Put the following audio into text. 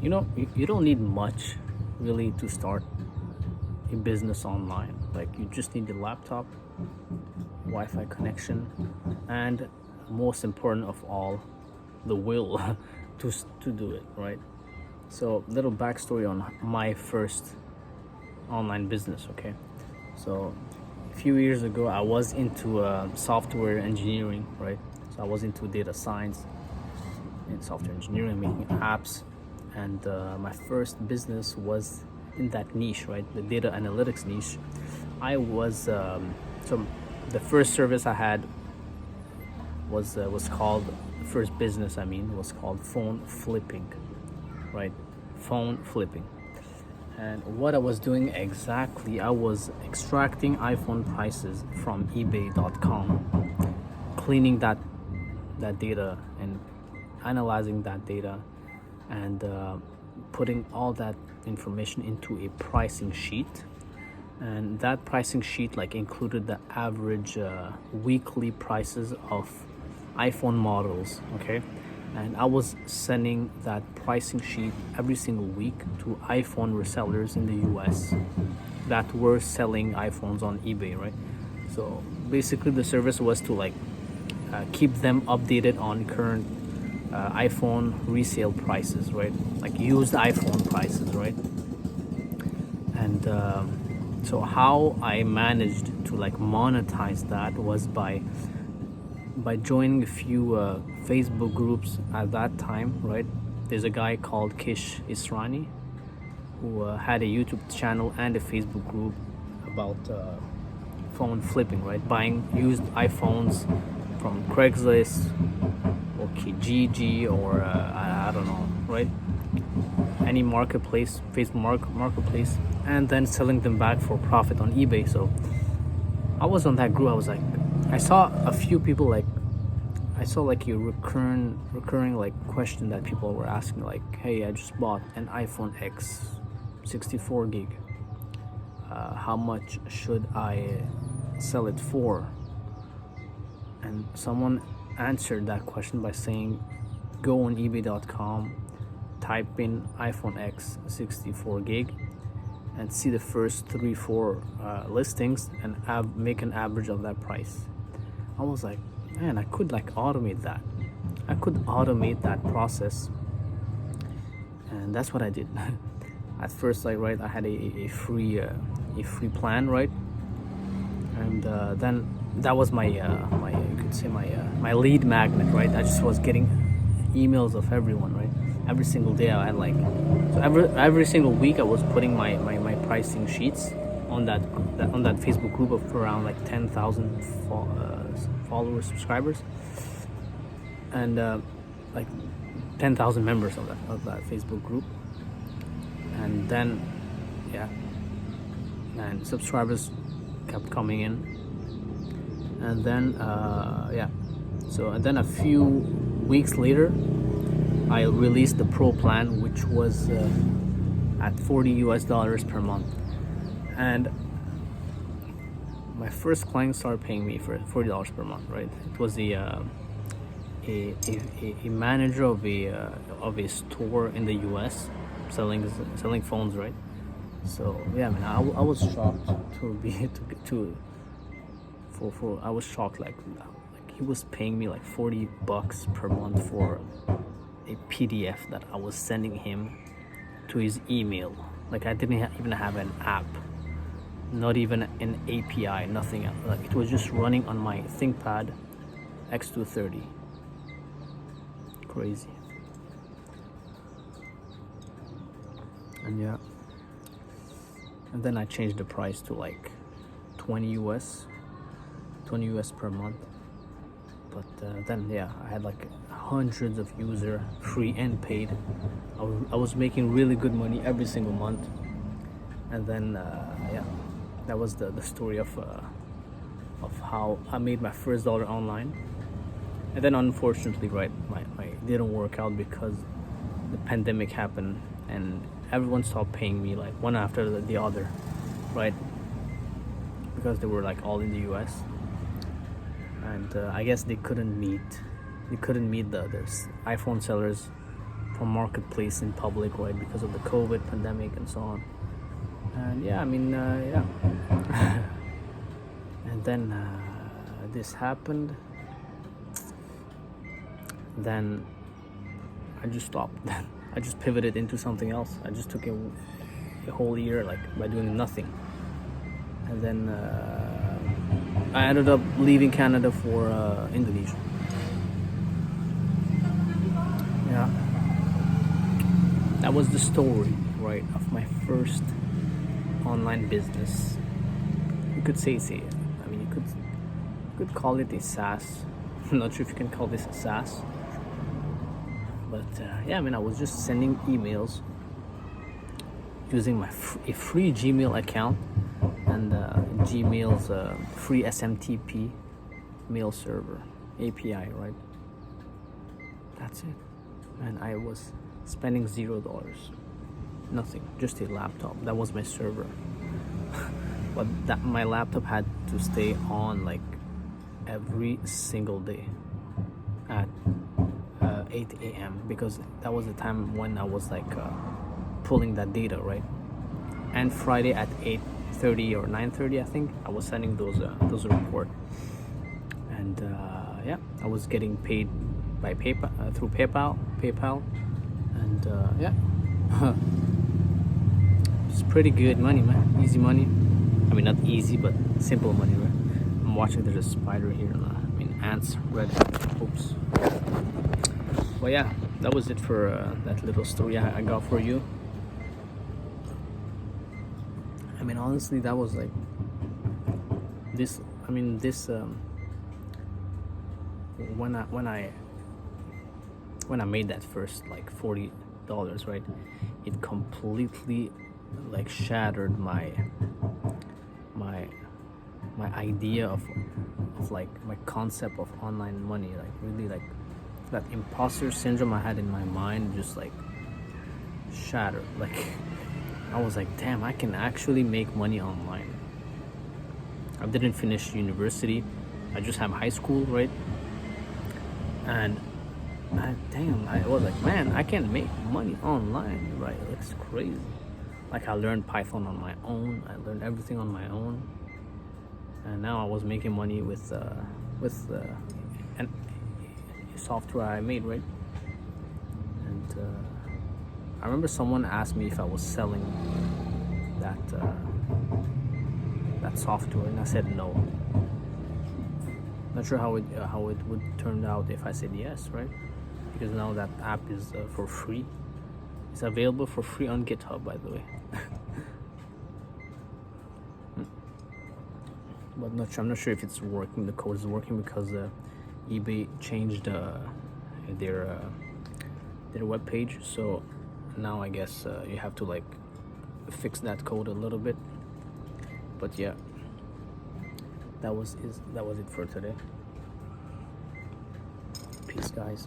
You don't need much really to start a business online. Like, you just need a laptop, Wi-Fi connection, and most important of all, the will to do it, right? So, little backstory on my first online business. Okay, so a few years ago I was into software engineering, right? So I was into data science and software engineering, making apps, and my first business was in that niche, right? The data analytics niche. I was so the first service I had was called, the first business I mean was called phone flipping, right? Phone flipping. And what I was doing exactly, I was extracting iPhone prices from eBay.com, cleaning that data and analyzing that data, and putting all that information into a pricing sheet. And that pricing sheet like included the average weekly prices of iPhone models. Okay, and I was sending that pricing sheet every single week to iPhone resellers in the US that were selling iPhones on eBay, right? So basically the service was to like keep them updated on current iPhone resale prices, right? Like used iPhone prices, right? And so how I managed to like monetize that was by joining a few Facebook groups at that time, right? There's a guy called Kish Israni who had a YouTube channel and a Facebook group about phone flipping, right? Buying used iPhones from Craigslist or Kijiji or I don't know, right? Any marketplace, Facebook marketplace, and then selling them back for profit on eBay. So I was on that group. I was like, I saw a few people like, I saw like a recurring like question that people were asking, like, hey, I just bought an iPhone X 64 gig. How much should I sell it for? And someone answered that question by saying, go on ebay.com, type in iPhone X 64 gig, and see the first 3-4 listings and make an average of that price. I was like, man, I could like automate that. I could automate that process, and that's what I did. At first, like, right, I had a free plan, right, and then that was my my, you could say, my lead magnet, right? I just was getting emails of everyone, right? Every single day I had like, so every single week I was putting my pricing sheets on that Facebook group of around like 10,000 followers, subscribers, and like 10,000 members of that Facebook group. And then yeah, and subscribers kept coming in, and then and then a few weeks later I released the pro plan, which was at $40 per month. And my first client started paying me for $40 per month, right? It was a manager of a store in the US selling phones, right? So yeah, man, I was shocked to be to for I was shocked, like he was paying me like $40 per month for a PDF that I was sending him to his email. Like, I didn't even have an app, not even an API, nothing. Like, it was just running on my ThinkPad X230. Crazy. And yeah, and then I changed the price to like 20 US per month. But then yeah, I had like hundreds of users, free and paid. I was making really good money every single month. And then yeah, that was the story of how I made my first dollar online. And then unfortunately, right, my didn't work out because the pandemic happened and everyone stopped paying me, like one after the other, right? Because they were like all in the US. And I guess they couldn't meet the iPhone sellers from marketplace in public, right, because of the COVID pandemic and so on. And yeah, I mean, yeah. And then this happened. Then I just stopped. I just pivoted into something else. I just took a whole year like by doing nothing. And then I ended up leaving Canada for Indonesia. Yeah, that was the story, right, of my first online business. You could say I mean, you could call it a SaaS. I'm not sure if you can call this a SaaS, but yeah, I mean, I was just sending emails using my a free Gmail account and Gmail's free SMTP mail server API, right? That's it. And I was spending $0, nothing, just a laptop. That was my server. But that my laptop had to stay on like every single day at 8 a.m. because that was the time when I was like pulling that data, right? And Friday at 8:30 or 9:30, I think, I was sending those report. And yeah, I was getting paid by PayPal through PayPal, and yeah, it's pretty good money, man. Easy money. I mean, not easy, but simple money, right? I'm watching. There's a spider here. I mean, ants. Red. Oops. Well, yeah, that was it for that little story I got for you. I mean, honestly, that was like this. I mean, this when I made that first like $40, right? It completely like shattered my idea of like my concept of online money. Like really, like that imposter syndrome I had in my mind just like shattered. Like I was like, damn, I can actually make money online. I didn't finish university. I just have high school, right? And I was like, man, I can make money online, right? It's crazy. Like I learned Python on my own. I learned everything on my own. And now I was making money with an software I made, right? And I remember someone asked me if I was selling that software, and I said no. Not sure how it would turn out if I said yes, right? Because now that app is for free. It's available for free on GitHub, by the way. But I'm not sure if it's working. The code is working because eBay changed their web page. So now I guess you have to like fix that code a little bit. But yeah, that was it for today. Peace, guys.